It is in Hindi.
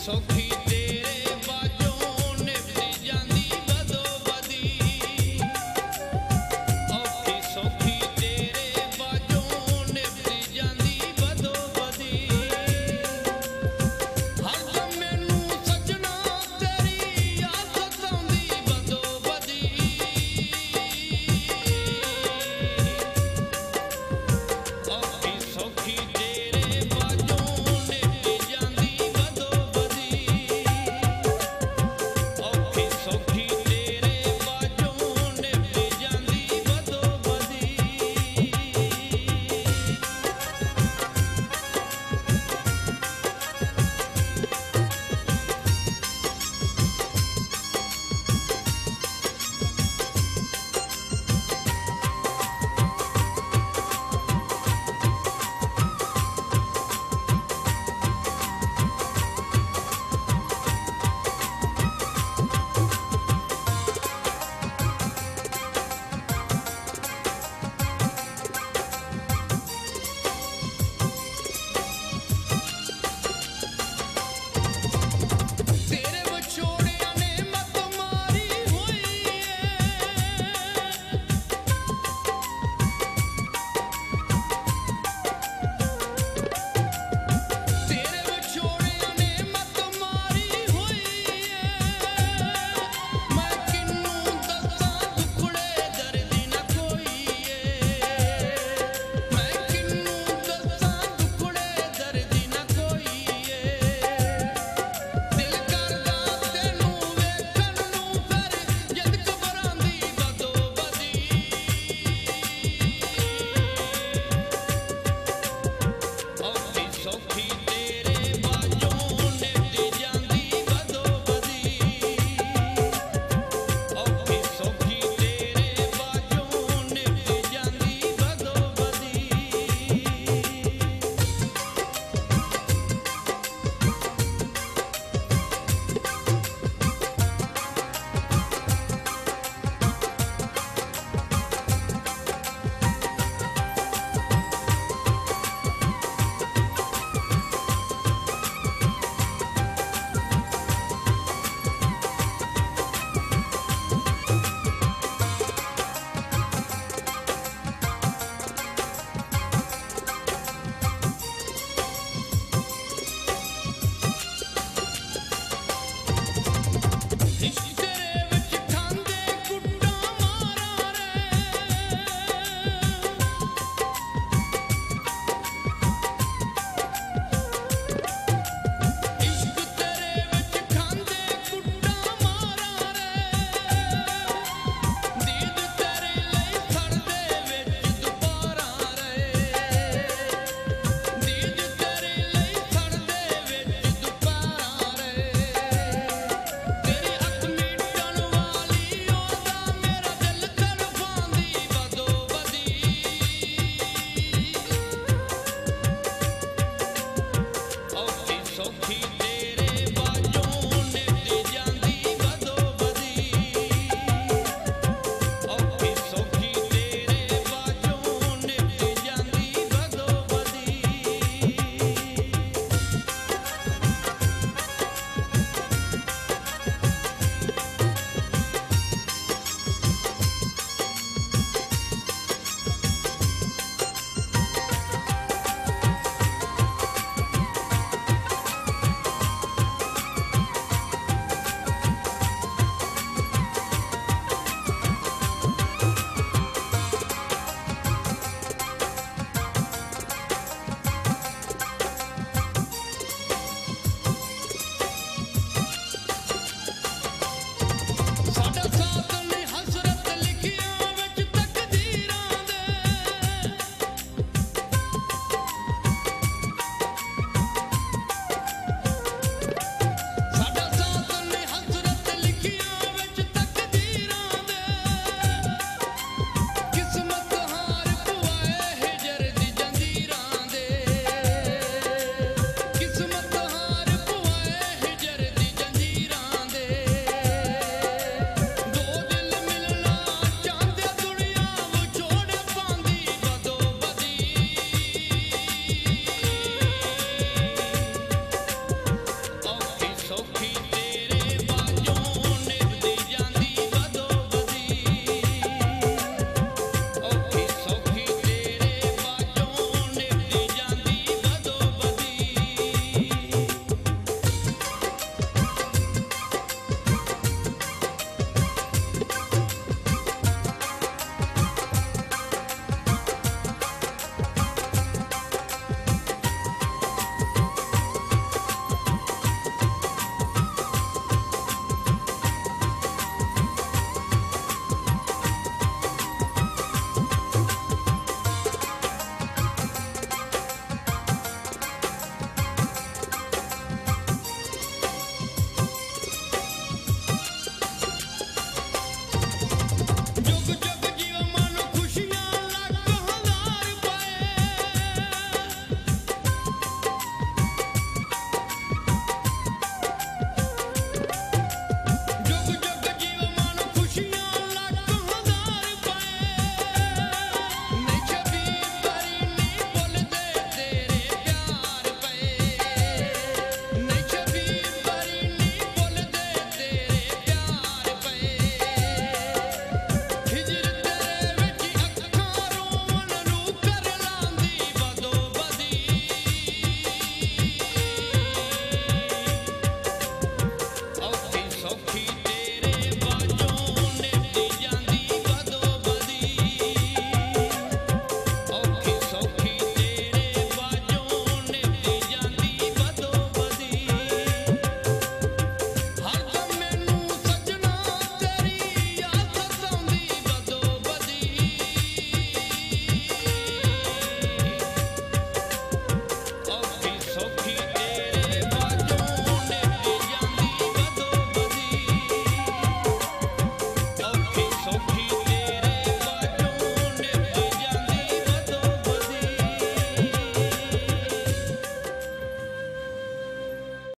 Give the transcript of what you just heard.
सौखी तेरे बाजों निभदी जांदी बदो बदी औखी सौखी तेरे बाजों निभदी जांदी बदो बदी हरदम मैनू सजना तेरी याद सताउंदी बदो बदी औखी सौखी तेरे बाजों निभदी जांदी बदो बदी औखी सौखी तेरे बाजों निभदी जांदी बदो बदी तेरे विछोड़िया ने मत मारी हुई तेरे विछोड़िया ने मत मारी हुई मैं किन्नू दस्सां दुखड़े दर्दी न कोई मैं किन्नू दस्सां दुखड़े दर्दी न कोई दिल करदा तैनू वेखण नू फिर जिद घबरांदी बदो बदी औखी सौखी तेरे बाजों निभदी जांदी बदो बदी औखी सौखी तेरे बाजों निभदी जांदी बदो बदी इश्क तेरे विच खांदे कुट्टा मारा रे इश्क तेरे विच खांदे कुट्टा मारा रे दीद तेरे लई सड़दे विच दुबारा रे दीद तेरे लई सड़दे विच दुबारा रे तेरी अख मीटण वाली ओदा मेरा दिल तड़फांदी बदो बदी औखी सौखी